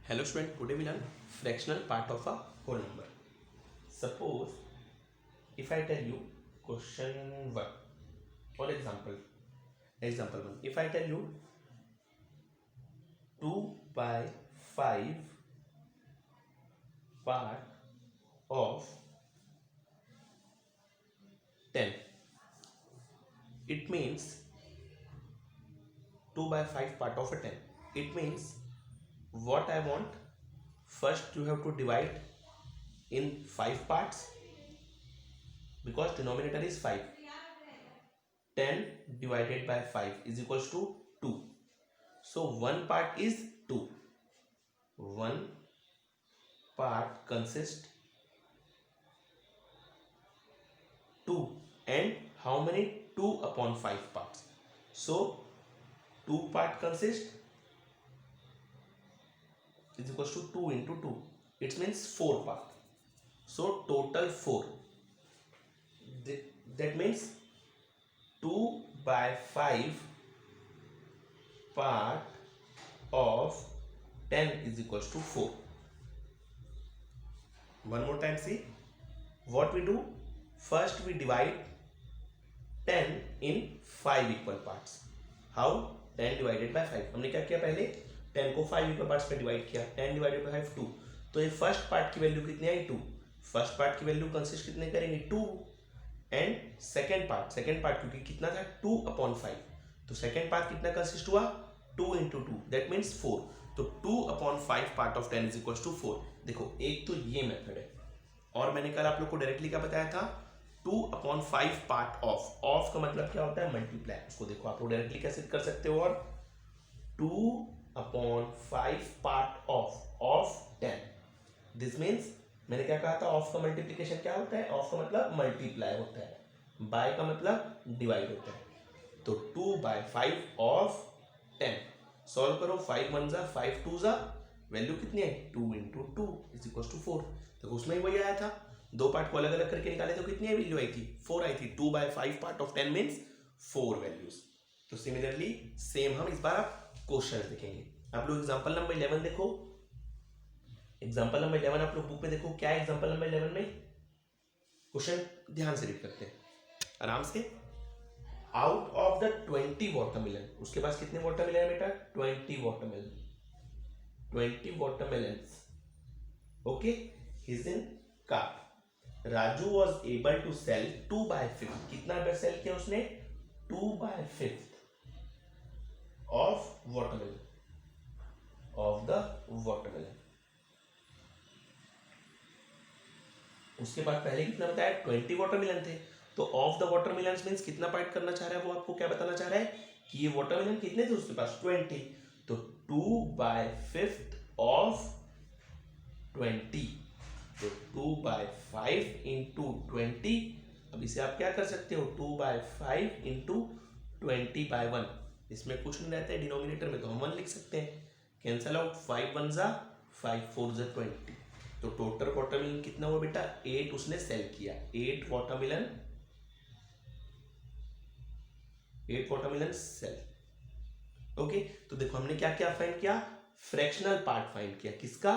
Hello student, today we learn fractional part of a whole number. Suppose if I tell you question 1 or example 1, if I tell you 2 by 5 part of 10, it means 2 by 5 part of a 10. It means what I want, first you have to divide in 5 parts because denominator is 5. 10 divided by 5 is equals to 2. So one part is 2. One part consists 2 and how many 2 upon 5 parts. So 2 part consists is equals to 2 into 2. It means 4 part. So total 4. That means 2 by 5 part of 10 is equals to 4. One more time, see what we do. First we divide 10 in 5 equal parts. How? 10 divided by 5. हमने क्या किया, पहले 10 को 5 equal parts में divide किया. 10 divided by 5 2. तो ये first part की वैल्यू कितनी आई? 2. फर्स्ट पार्ट की वैल्यू कंसिस्ट कितने करेंगे? 2. एंड सेकेंड पार्ट क्योंकि कितना था? 2 अपॉन 5. तो सेकेंड पार्ट कितना कंसिस्ट हुआ? 2 इंटू 2, दैट मीन्स 4. तो 2 upon 5 part of 10 is equal to 4. देखो एक तो ये मेथड है, और मैंने कल आप लोग को डायरेक्टली क्या बताया था? 2 अपॉन 5 पार्ट ऑफ का मतलब क्या होता है? मल्टीप्लाई. उसको देखो आप लोग डायरेक्टली कैसे कर सकते हो, और 2 upon 5 part of 10. This means मैंने क्या कहा था? ऑफ का मल्टीप्लीकेशन क्या होता है? ऑफ का मतलब मल्टीप्लाई होता है, बाय का मतलब डिवाइड होता है. तो 2 बाय 5 ऑफ 10. सॉल्व करो. 5 1 जा 5 2 जा, वैल्यू कितनी है? 2 इंटू 2 इज इक्वल टू 4. देखो उसमें ही वही आया था. दो पार्ट को अलग अलग करके निकाले तो कितनी वैल्यू आई थी? 4 आई थी. 2 by 5 part of 10 means 4 values. तो सिमिलरली सेम हम इस बार आप क्वेश्चन देखेंगे. आप लोग एग्जांपल नंबर 11 देखो. एग्जांपल नंबर 11 आप लोग बुक में देखो. क्या है एग्जांपल नंबर 11 में? क्वेश्चन ध्यान से रीड करते हैं आराम से. आउट ऑफ द 20 वाटरमेलन, उसके पास कितने वाटरमेलन है बेटा? 20 watermelon. 20 watermelons. Okay, his in car. Raju was able to sell 2 by 5. कितना बार सेल किया उसने? 2 by 5 of watermelon, of the watermelon. उसके बाद पहले कितना बताया? 20 वाटरमेलन थे. तो ऑफ द वाटरमेलन मींस कितना पार्ट करना चाह रहा है वो? आपको क्या बताना चाह रहा है कि ये वाटरमेलन कितने थे उसके पास? 20. तो 2 बाय 5 ऑफ 20. तो 2 बाय 5 इंटू 20. अब इसे आप क्या कर सकते हो? 2 बाय 5 इंटू 20 बाय 1. इसमें कुछ नहीं रहता है डिनोमिनेटर में, तो हम 1 लिख सकते हैं. Cancel out. 5 1 जा 5 4 जा 20. तो टोटल वाटरमेलन कितना हुआ बेटा? 8 उसने सेल किया. 8 वाटरमेलन सेल. ओके, तो देखो हमने क्या क्या फाइंड किया? फ्रैक्शनल पार्ट फाइंड किया. किसका?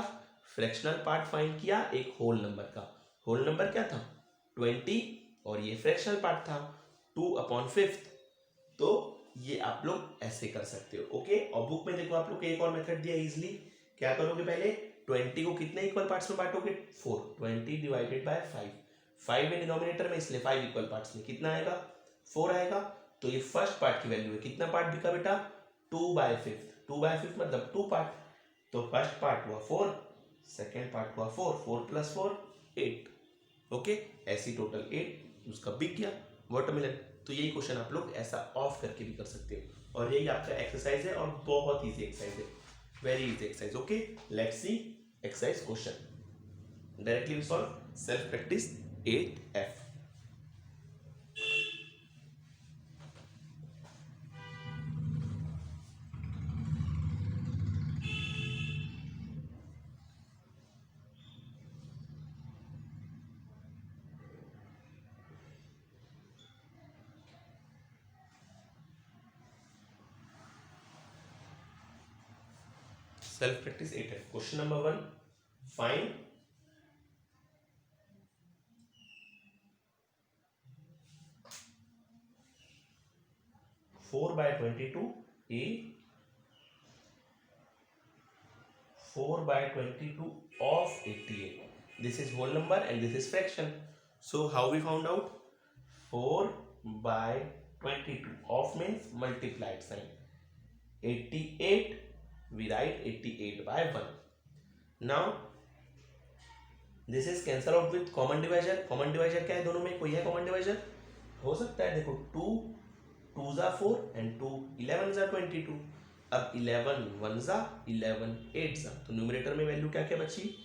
फ्रैक्शनल पार्ट फाइंड किया एक होल नंबर का. होल नंबर क्या था? 20. और ये फ्रैक्शनल पार्ट था 2 अपॉन 5. तो ये आप लोग ऐसे कर सकते हो. ओके, और बुक में देखो आप लोग एक और मेथड दिया इजीली. क्या करोगे? पहले 20 को कितने इक्वल पार्ट्स में बांटोगे? 4. 20 डिवाइडेड बाय 5. 5 है डिनोमिनेटर में, इसलिए 5 इक्वल पार्ट्स में कितना आएगा? 4 आएगा. तो ये फर्स्ट पार्ट की वैल्यू है. कितना पार्ट बिका बेटा? 2 बाय 5. 2 बाय 5 मतलब 2 पार्ट. तो फर्स्ट पार्ट हुआ 4, सेकेंड पार्ट हुआ 4. 4 प्लस 4 8. ओके, ऐसी टोटल 8 उसका बिक गया वाटरमेलन. तो यही क्वेश्चन आप लोग ऐसा ऑफ करके भी कर सकते हो, और यही आपका एक्सरसाइज है, और बहुत इजी एक्सरसाइज है, very easy exercise. Okay, let's see exercise question. Directly we solve self practice 8F. Self practice 8 है। Question number 1, find 4/22 a 4/22 of 88. This is whole number and this is fraction. So how we found out? 4/22 of means multiplied sign. 88 we write 88/1. Now this is cancel out with common divisor. Common divisor क्या है दोनों में? कोई है common divisor? हो सकता है, देखो 2 2 जा 4 and 2 11 जा 22. अब 11 1 जा 11 8 जा, तो न्यूमरेटर में वैल्यू क्या क्या बची?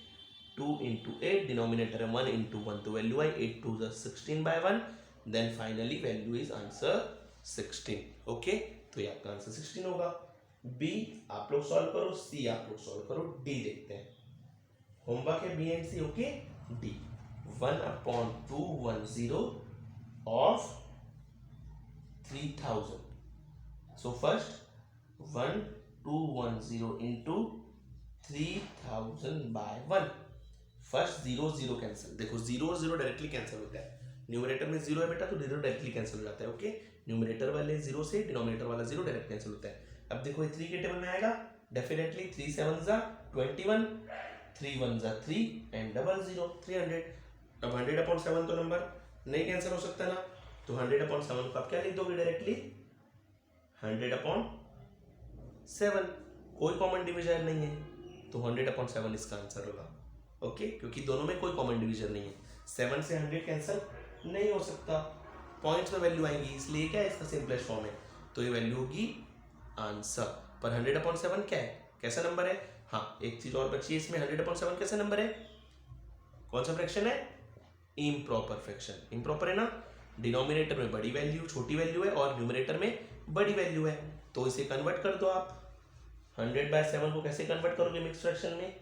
2 into 8, डिनोमिनेटर है 1 into 1, तो वैल्यू आई 8 2 जा 16/1. Then finally value is answer 16. Okay, तो ये आपका आंसर 16 होगा. बी आप लोग सॉल्व करो, सी आप लोग सॉल्व करो, डी देखते हैं. होमवर्क है B and C. Okay, D 1/210 of 3000. So first 1210 into 3000/1. First 0 0 cancel. देखो 0 और 0 डायरेक्टली कैंसिल होता है. न्यूमरेटर में 0 है बेटा, तो 0 डायरेक्टली कैंसिल हो जाता है. ओके, न्यूमरेटर वाले 0 से डिनोमिनेटर वाला 0 डायरेक्ट कैंसिल होता है. अब देखो ये 3 के टेबल में आएगा डेफिनेटली. 3 7 जा 21, 3 1 जा 3 एंड 00 300. अब 100/7 तो नंबर नहीं कैंसिल हो सकता ना, तो 100/7 को आप क्या लिख दोगे डायरेक्टली? 100/7. कोई कॉमन डिविजन नहीं है, तो 100/7 इसका आंसर होगा. ओके, क्योंकि दोनों में कोई कॉमन डिवीजन नहीं है. 7 से 100 कैंसिल नहीं हो सकता, पॉइंट्स में वैल्यू आएंगी, इसलिए क्या है इसका सिंपलेस्ट फॉर्म है, तो ये वैल्यू होगी आंसर. पर 100/7 क्या है, कैसा नंबर है? हाँ, एक चीज और बची है इसमें. 100/7 कैसा नंबर है, कौन सा फ्रैक्शन है? Improper fraction. इम्प्रॉपर है ना, डिनोमिनेटर में बड़ी वैल्यू छोटी वैल्यू है और न्यूमरेटर में बड़ी वैल्यू है, तो इसे कन्वर्ट कर दो आप. 100/7 को कैसे कन्वर्ट करोगे मिक्स फ्रैक्शन में?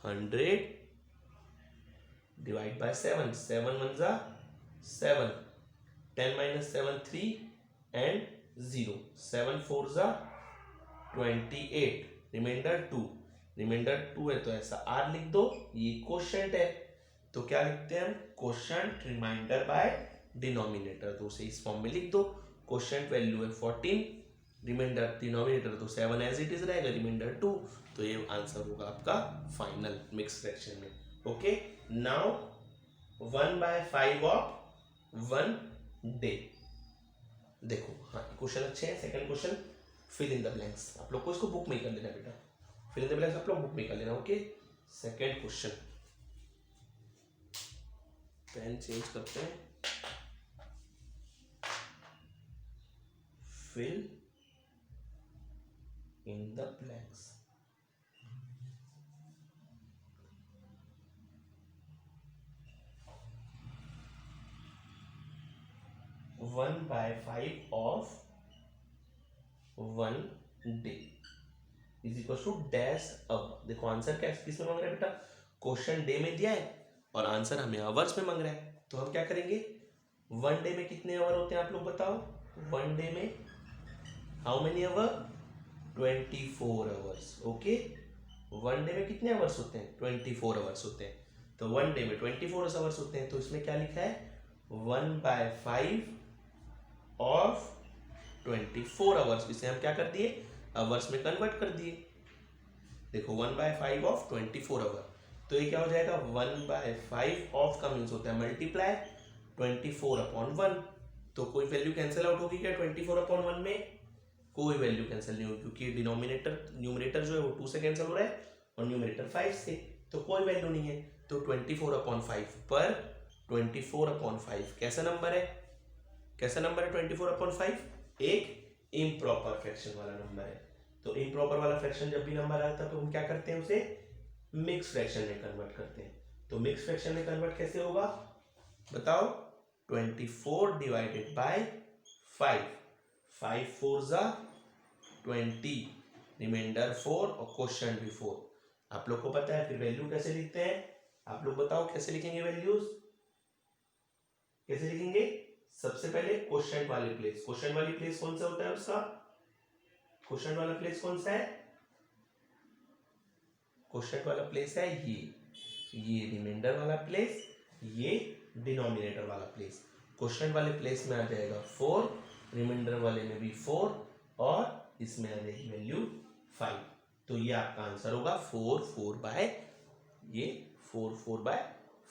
100 डिवाइड बाय 7. 7 1 जा 7, 10 - 7 3 एंड 0. 7 4 जा 28, रिमाइंडर 2. रिमाइंडर 2 है तो ऐसा r लिख दो. ये क्वोशंट है, तो क्या लिखते हैं हम? क्वोशंट रिमाइंडर बाय डिनोमिनेटर, तो उसे इस फॉर्म में लिख दो. क्वोशंट वैल्यू है 14, रिमाइंडर डिनोमिनेटर तो 7 एज इट इज रहेगा, रिमाइंडर 2, तो ये आंसर होगा आपका फाइनल मिक्स फ्रैक्शन में. Okay, now 1/5 of 1 day. देखो हाँ, क्वेश्चन अच्छे हैं. Second question, fill in the blanks. आप लोग को इसको बुक में ही कर लेना बेटा, फिल इन द ब्लैंक्स आप लोग बुक में कर लेना. Okay, second question, pen change करते हैं. Fill in the blanks. One by 5 of 1 day is equal to dash hour. देखो आंसर क्या किस में मांग रहा है बेटा? क्वेश्चन डे में दिया है और आंसर हमें आवर्स में मांग रहा है, तो हम क्या करेंगे? 1 डे में कितने आवर होते हैं आप लोग बताओ? 1 डे में how many hour? 24 hours. Okay, 1 day में कितने आवर्स होते हैं? 24 आवर्स होते हैं. तो 1 डे में 24 आवर्स होते हैं, तो इसमें क्या लिखा है? 1/5 ऑफ 24 आवर्स. इसे हम क्या कर दिए? आवर्स में कन्वर्ट कर दिए. देखो 1/5 ऑफ 24 आवर, तो ये क्या हो जाएगा? 1/5 ऑफ का मीन्स होता है मल्टीप्लाई 24/1. तो कोई वैल्यू कैंसिल आउट होगी क्या 24/1 में? कोई वैल्यू कैंसिल नहीं होगी, क्योंकि डिनोमिनेटर न्यूमरेटर जो है वो 2 से कैंसिल हो रहा है और न्यूमरेटर 5 से, तो कोई वैल्यू नहीं है. तो 24/5 पर 24/5 कैसा नंबर है? कैसा नंबर है 24/5? एक इम्प्रॉपर फ्रैक्शन वाला नंबर है. तो इम्प्रॉपर वाला फ्रैक्शन जब भी नंबर आता है तो हम क्या करते हैं? उसे मिक्स फ्रैक्शन में कन्वर्ट करते हैं. तो मिक्स फ्रैक्शन में कन्वर्ट कैसे होगा बताओ? 24 डिवाइडेड बाय 5. 5 4 जा 20, रिमाइंडर 4 और क्वोशंट भी 4. आप लोग को पता है. फिर वैल्यू कैसे लिखते हैं? आप लोग बताओ कैसे लिखेंगे वैल्यूज? कैसे लिखेंगे? सबसे पहले क्वोशंट वाली प्लेस. क्वोशंट वाली प्लेस कौन सा होता है उसका? क्वेश्चन वाला प्लेस कौन सा है? क्वेश्चन वाला प्लेस है ये रिमाइंडर वाला प्लेस, ये डिनोमिनेटर वाला प्लेस। क्वेश्चन वाले प्लेस में आ जाएगा 4, रिमाइंडर वाले में भी 4 और इसमें आ जाएगी वैल्यू 5। तो ये आपका आंसर होगा 4/5,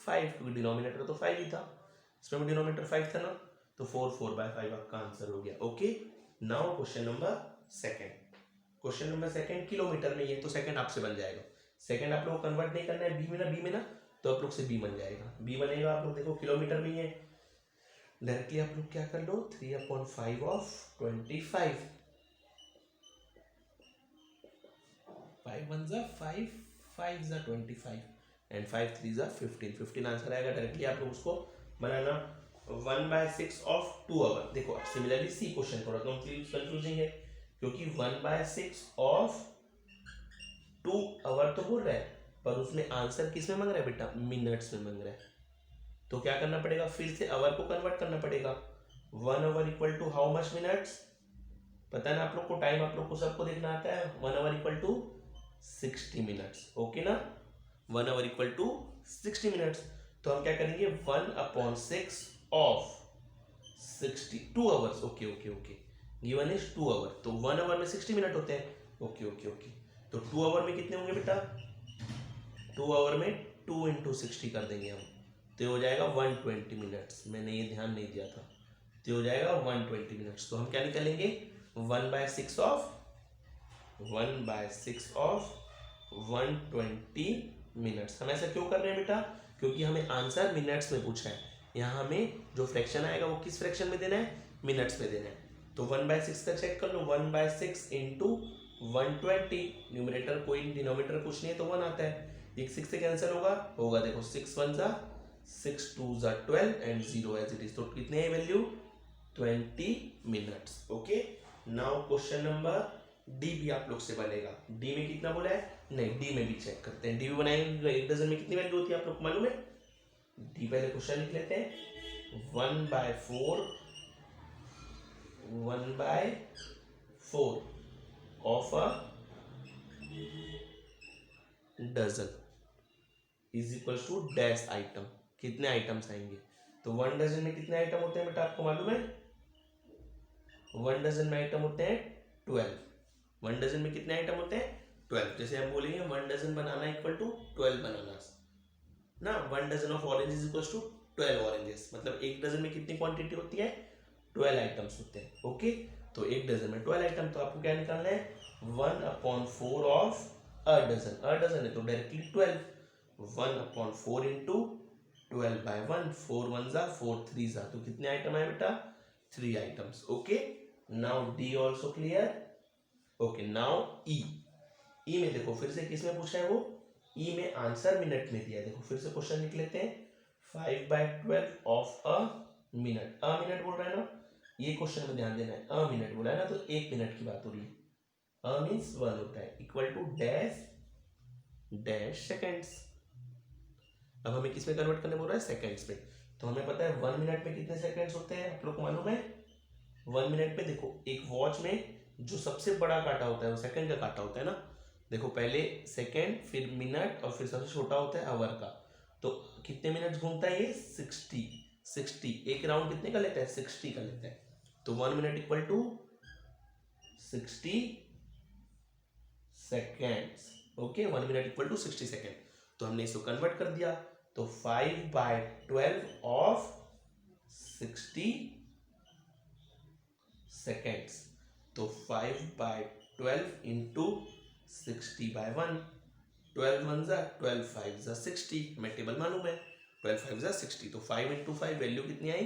क्योंकि डिनोमिनेटर तो 5 ही था, इसमें डिनोमिनेटर 5 था ना, तो 4/5 आपका आंसर हो गया। Okay, now question number second kilometre में, ये तो सेकंड आपसे बन जाएगा। सेकंड आप लोग को कन्वर्ट नहीं करना है बी में ना, तो आप लोग से बी बन जाएगा। बी बनेगा, आप लोग देखो किलोमीटर में ही है, डायरेक्टली आप लोग क्या कर लो, 3/5 ऑफ 25, 5 1 जा 5, 5 जा 25 एंड 5 3 जा 15, 15 आंसर आएगा। डायरेक्टली आप लोग उसको बनाना 1/6 ऑफ 2 आवर। देखो अब सिमिलरली सी क्वेश्चन थोड़ा कंफ्यूजिंग है, क्योंकि 1/6 ऑफ 2 आवर तो बोल रहा है, पर उसमें आंसर किस में मांग रहा है बेटा, मिनट्स में मांग रहा है। तो क्या करना पड़ेगा, फिर से आवर को कन्वर्ट करना पड़ेगा। 1 hour equal to how much minutes, पता है ना आप लोग को, टाइम आप लोग को सबको देखना आता है। 1 hour equal to 60 minutes, okay ना, 1 आवर इक्वल टू 60 मिनट्स। तो हम क्या करेंगे, 1/6 of 60, 2 hours, okay okay okay, given is 2 hour, तो 1 आवर में 60 मिनट होते हैं, ओके ओके ओके। तो 2 आवर में कितने होंगे बेटा, 2 आवर में 2 × 60 कर देंगे हम, तो हो जाएगा 120 मिनट्स। मैंने ये ध्यान नहीं दिया था, तो हो जाएगा 120 मिनट्स। तो हम क्या निकालेंगे, 1/6 ऑफ 120 मिनट्स। हम ऐसा क्यों कर रहे हैं बेटा, क्योंकि हमें आंसर मिनट्स में पूछा है। यहाँ हमें जो फ्रैक्शन आएगा वो किस फ्रैक्शन में देना है, मिनट्स में देना है। तो 1/6 का चेक कर लो, 1/6 × 120, न्यूमरेटर कोई डिनोमिनेटर कुछ नहीं है तो 1 आता है, एक 6 से कैंसिल होगा देखो, 6 1 जा 6 2 जा 12 एंड 0 एज इट इज। तो कितने है value, 20 minutes. Okay, now question number D भी आप लोग से बनेगा। डी में कितना बोला है, नहीं डी में भी चेक करते हैं। डी भी बनाएंगे, एक डजन में कितनी वैल्यू होती है आप लोग को मालूम है। डी पहले क्वेश्चन लिख लेते हैं, 1/4 of a dozen is equal to dash item. कितने आइटम्स आएंगे, तो 1 डजन में कितने आइटम होते हैं बेटा आपको मालूम है, 1 डजन में आइटम होते हैं 12। 1 डजन में कितने आइटम होते हैं, 12। जैसे हम बोलेंगे 1 dozen banana equal to 12 banana ना, 1 dozen of orange is equal to 12 oranges, मतलब एक डजन में कितनी क्वांटिटी होती है, 12 आइटम्स होते हैं। ओके, तो एक डजन में 12 आइटम, तो आपको क्या निकालना है, 1/4 ऑफ अ डजन है तो डायरेक्टली 12, 1/4 × 12/1, 4 1 जा 4 3 जा, तो कितने आइटम है बेटा, 3 items. Okay, now D also clear. Okay, now E में देखो फिर से किसमें पूछा है वो, ई में आंसर मिनट में दिया है। देखो फिर से क्वेश्चन लिख लेते हैं, 5/12 of a minute, a minute बोल रहा है ना, ये क्वेश्चन में ध्यान देना है, अ मिनट बोला है ना, तो 1 मिनट की बात हो रही है, अ मीन्स 1 होता है, इक्वल टू डैश सेकेंड्स। अब हमें किस में कन्वर्ट करने बोल रहा है, सेकेंड्स में। तो हमें पता है 1 मिनट में कितने सेकेंड्स होते हैं, आप लोग को मालूम है। 1 मिनट में देखो, एक वॉच में जो सबसे बड़ा कांटा होता है वो सेकंड का कांटा होता है ना। देखो पहले सेकंड, फिर मिनट, और फिर सबसे छोटा होता है आवर का। तो कितने मिनट घूमता है ये, 60। एक राउंड कितने का लेता है, 60 का लेता है। तो 1 minute equal to 60 seconds. Okay, 1 minute equal to 60 second. तो हमने इसको कन्वर्ट कर दिया, तो 5/12 ऑफ 60 सेकेंड्स, तो 5/12 इंटू 60/1, 12 1 जा 12 5 जा 60, हमें टेबल मालूम है, 12 5 जा 60, तो 5 × 5 वैल्यू कितनी आई,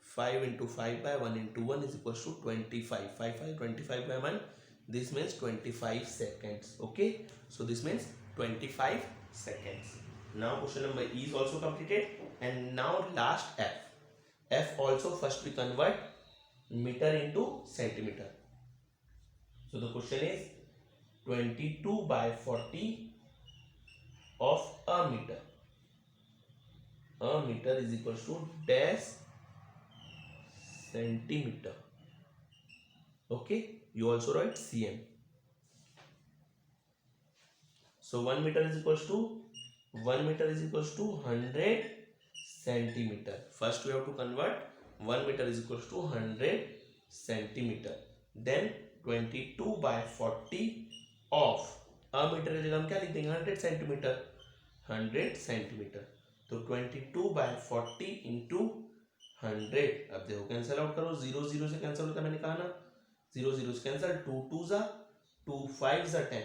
5 × 5/1 × 1 is equal to 25, 5 5 25/1, this means 25 seconds. Okay, so this means 25 seconds. Now question number E is also completed, and now last F also first we convert meter into centimeter. So the question is 22/40 of a meter. A meter is equal to dash centimeter. Okay, you also write cm. So 1 meter is equals to 100 centimeter. First we have to convert 1 meter is equals to 100 centimeter. Then 22 by 40 of a metre की जगह हम क्या लिख देंगे 100 centimetre. 100 centimetre तो 22 by 40 into 100. अब देखो cancel out करो, 0 0 से कैंसिल होता है, मैंने कहा ना 0 0 से कैंसिल, 2 2 जा 2 5 जा 10.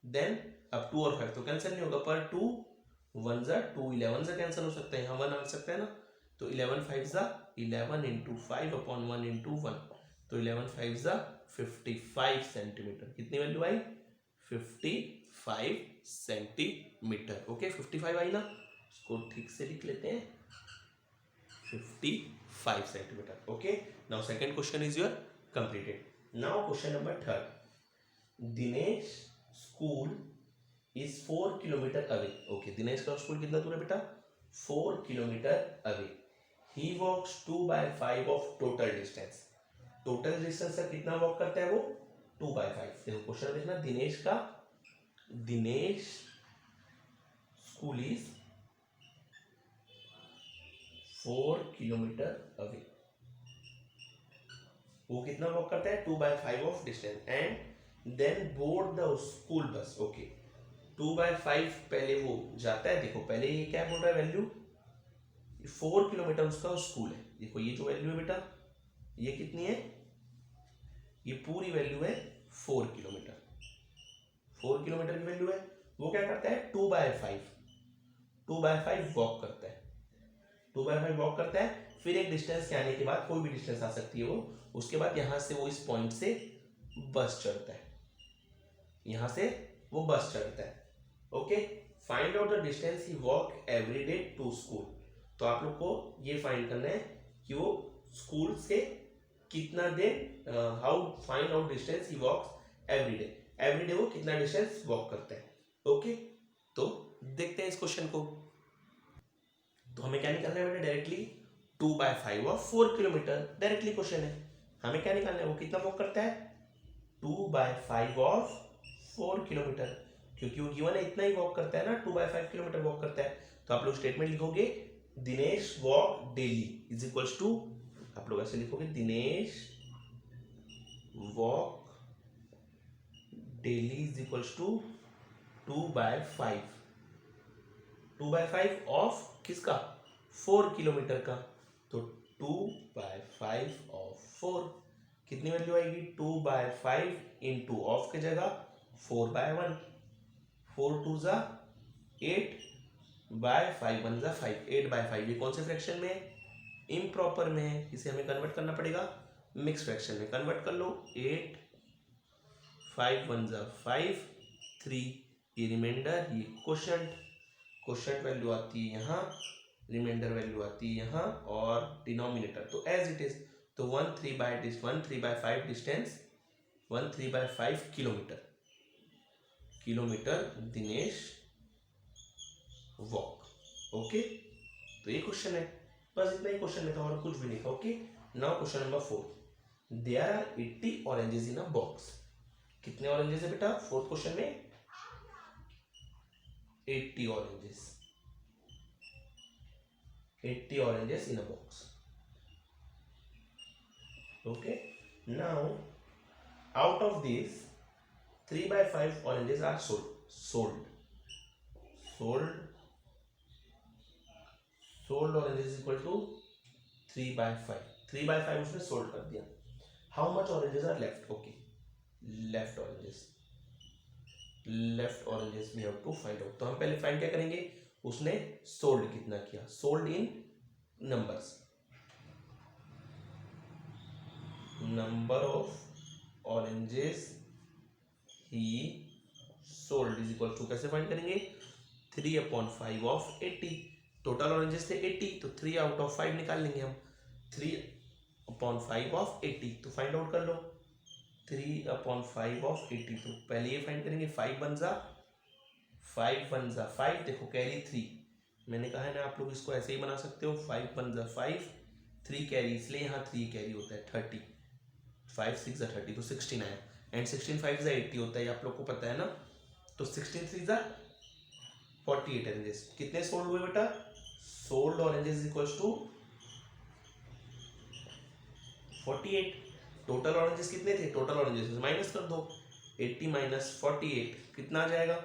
देन अब 2 और 5 तो कैंसिल नहीं होगा, पर 2 1 जा 2 11 से कैंसिल हो सकता है, यहाँ 1 आ सकता है ना. तो 11 5 जा 11 इंटू 5 अपॉन 1 इंटू 1. तो 11 5 जा 55 सेंटीमीटर. कितनी वैल्यू आई 55 सेंटीमीटर. ओके 55 आई ना, इसको ठीक से लिख लेते हैं 55 centimetre. Okay now second question is your completed. Now question number 3. Dinesh school is 4 kilometre away. Okay Dinesh का स्कूल कितना दूर है बेटा 4 kilometre away. He walks 2 by 5 of total distance. Total distance से कितना वॉक करता है वो 2 by 5. देखो क्वेश्चन देखना, Dinesh school is 4 kilometre away. वो कितना वॉक करता है 2 by 5 of distance. And then board the school bus. Okay 2 by 5 पहले वो जाता है. देखो पहले ये क्या बोल रहा है वैल्यू 4 किलोमीटर उसका स्कूल है. देखो ये जो वैल्यू है बेटा ये कितनी है, ये पूरी वैल्यू है 4 किलोमीटर. 4 किलोमीटर की वैल्यू है. वो क्या करता है 2 by 5 वॉक करता है. 2 by 5 वॉक करता है. फिर एक डिस्टेंस के आने के बाद कोई भी डिस्टेंस आ सकती है वो, उसके बाद यहां से वो इस पॉइंट से बस चढ़ता है. यहां से वो बस चढ़ता है. Okay find out the distance he walk every day to school. तो आप लोग को ये फाइंड करना है कि वो स्कूल से कितना देर how find out distance he walks every day वो कितना डिस्टेंस वॉक करता है. ओके तो देखते हैं इस क्वेश्चन को. तो हमें क्या निकालना है बेटा directly 2 by 5 of 4 kilometre. Directly question है, हमें क्या निकालना है वो कितना वॉक करता है 2 by 5 ऑफ 4 किलोमीटर. क्योंकि वो गिवन है इतना ही वॉक करता है ना 2 by 5 किलोमीटर वॉक करता है. तो आप लोग स्टेटमेंट लिखोगे Dinesh walk daily is equals to, आप लोग ऐसे लिखोगे Dinesh walk daily is equals to 2 by 5. 2 by 5 of किसका 4 किलोमीटर का. तो 2 by 5 ऑफ 4 कितनी वैल्यू आएगी 2 by 5 इंटू ऑफ की जगह 4 by 1. 4 2 जा 8 by 5 1 जा 5. 8 by 5 ये कौन से फ्रैक्शन में है इम्प्रॉपर में है, इसे हमें कन्वर्ट करना पड़ेगा मिक्स फ्रैक्शन में. कन्वर्ट कर लो 8 5 1 जा 5 3 ये रिमाइंडर ये क्वोशंट वैल्यू आती है यहाँ, रिमाइंडर वैल्यू आती है यहाँ और डिनोमिनेटर तो एज इट इज. तो 1 3 by 5 distance 1 3 by 5 kilometre Dinesh walk. Okay तो ये क्वेश्चन है, बस इतना ही क्वेश्चन में था और कुछ भी नहीं था. Okay now question number 4. There are 80 oranges in a box. कितने ऑरेंजेस है बेटा फोर्थ क्वेश्चन में 80 oranges. 80 oranges in a box. Okay now out of this 3 by 5 oranges are sold oranges is equal to 3 by 5. 3 by 5 उसने sold कर दिया. How much oranges are left. Okay left oranges we have to find out. तो हम पहले find क्या करेंगे उसने sold कितना किया. Sold in numbers, number of oranges he sold is equal to कैसे फाइंड करेंगे 3 upon 5 ऑफ 80. टोटल ऑरेंजेस थे 80 तो 3 out of 5 निकाल लेंगे हम. 3 upon 5 ऑफ 80 तो फाइंड आउट कर लो 3 upon 5 ऑफ 80. तो पहले ये फाइंड करेंगे 5 1 जा 5. देखो कैरी 3, मैंने कहा है ना आप लोग इसको ऐसे ही बना सकते हो 5 1 जा 5 3 कैरी, इसलिए यहाँ 3 कैरी होता है 30. 5 6 जा 30 तो 16 आया. एंड 16 5 जा 80 होता है, आप लोग को पता है ना। तो 16 3 जा 48 ऑरेंजेस। कितने सोल्ड हुए बेटा? Sold oranges equals to 48। Total oranges कितने थे? टोटल ऑरेंजेस माइनस कर दो, 80 माइनस 48 कितना आ जाएगा?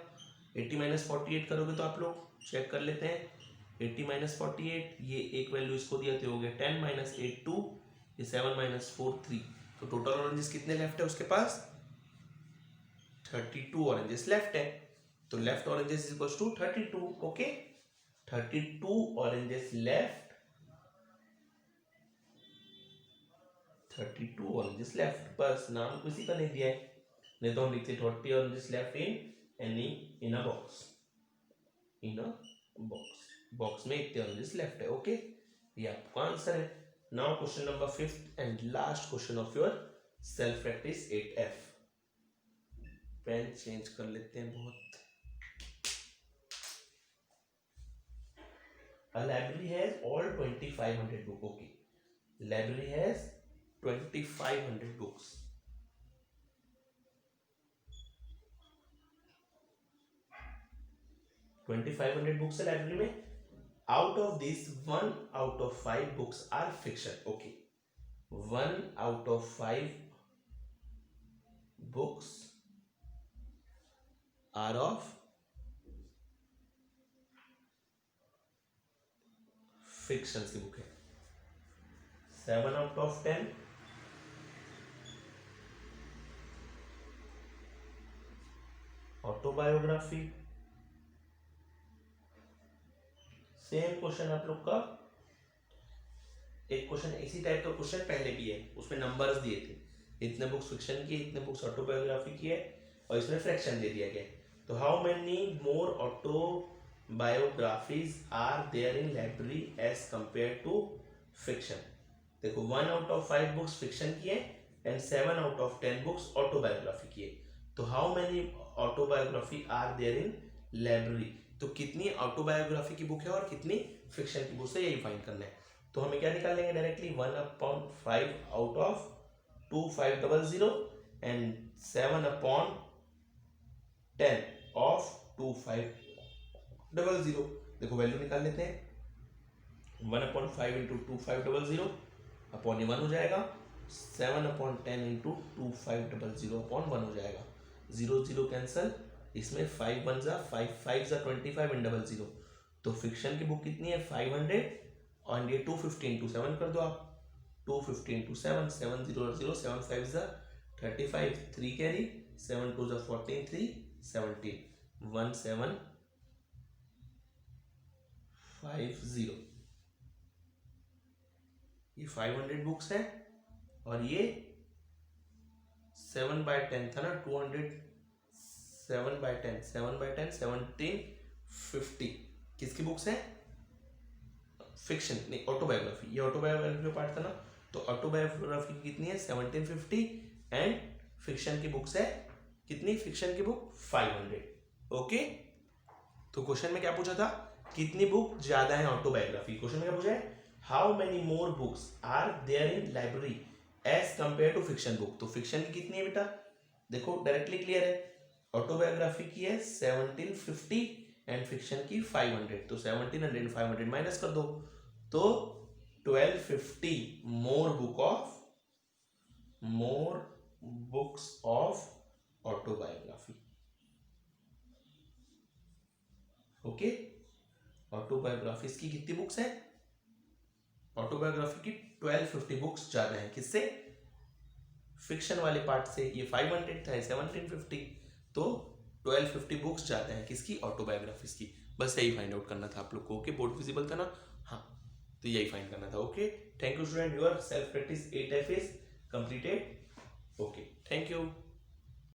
80 माइनस 48 करोगे तो आप लोग चेक कर लेते हैं। 80 माइनस 48, ये एक वैल्यू इसको दिया तो हो गया 10 माइनस 8 2, ये 7 माइनस 4 3। तो टोटल ऑरेंजेस कितने लेफ्ट है उसके पास? 32 ऑरेंजेस लेफ्ट है। तो left oranges equals to 32। Okay, 32 oranges left, 32 oranges left. बस नाम किसी का नहीं दिया है, नहीं तो हम लिखते 30 oranges left in a box, in a box. Box में इतने ऑरेंजेस लेफ्ट है। ओके, ये आपका आंसर है। Now question number 5th and last question of yourself practice 8F। Pen change कर लेते हैं बहुत। A library has all 2500 books. Okay, library has 2500 books. Books है लाइब्रेरी में। Out of this 1 out of 5 books are fiction. Okay, 1 out of 5 books are of fiction की book है। 7 out of 10 autobiography. Same question आप लोग का, एक question इसी type का क्वेश्चन पहले भी है, उसमें नंबर्स दिए थे, इतने बुक्स फिक्शन की, इतने बुक्स ऑटोबायोग्राफी की है, और इसमें फ्रैक्शन दे दिया गया। तो how many more autobiographies are there in library as compare to fiction. देखो 1 out of 5 बुक्स फिक्शन की है and 7 out of 10 books autobiography की है। तो how many autobiography are there in library, तो कितनी ऑटोबायोग्राफी की बुक है और कितनी फिक्शन की बुक है, यही फाइंड करना है। तो हमें क्या निकालेंगे directly? 1/5 out of 2500 and 7/10 of 2500। देखो वैल्यू निकाल लेते हैं। 1/5 इंटू 2500 अपॉन ये 1 हो जाएगा, 7/10 इंटू 2500 अपॉन 1 हो जाएगा। 0 0 कैंसल, इसमें 5 1 जा 5 5 जा 25 एंड 00। तो फिक्शन की बुक कितनी है? 500, और ये 250 इंटू 7 कर दो आप, 250 इंटू 7, 7 0 0, 7 5 जा 35, 3 कैरी, 7 2 जा 14, 3 17, 1750। ये 500 बुक्स है, और ये 7/10 था ना, 200, 7/10 1750 किसकी बुक्स है? फिक्शन नहीं, ऑटोबायोग्राफी। ये ऑटोबायोग्राफी पार्ट था ना, तो ऑटोबायोग्राफी की कितनी है? 1750, एंड फिक्शन की बुक्स है कितनी? फिक्शन की बुक 500। ओके, तो क्वेश्चन में क्या पूछा था? कितनी बुक ज्यादा है ऑटोबायोग्राफी। क्वेश्चन में क्या पूछा है? How many more books are there in library as compare to fiction book. तो फिक्शन की कितनी है बेटा? देखो डायरेक्टली क्लियर है, ऑटोबायोग्राफी की है 1750 एंड फिक्शन की 500। तो 1700 500 माइनस कर दो, तो 1250 more books of autobiography. Okay, autobiographies की कितनी बुक्स है? ऑटोबायोग्राफी की 1250 बुक्स ज्यादा है, किससे? फिक्शन वाले पार्ट से। ये 500 था, 1750, तो 1250 बुक्स ज्यादा है किसकी? ऑटोबायोग्राफीज की। बस यही फाइंड आउट करना था आप लोग को। ओके, बोर्ड विजिबल था ना? हाँ, तो यही फाइंड करना था। Okay, thank you student, your self practice 8F is completed. Okay, thank you.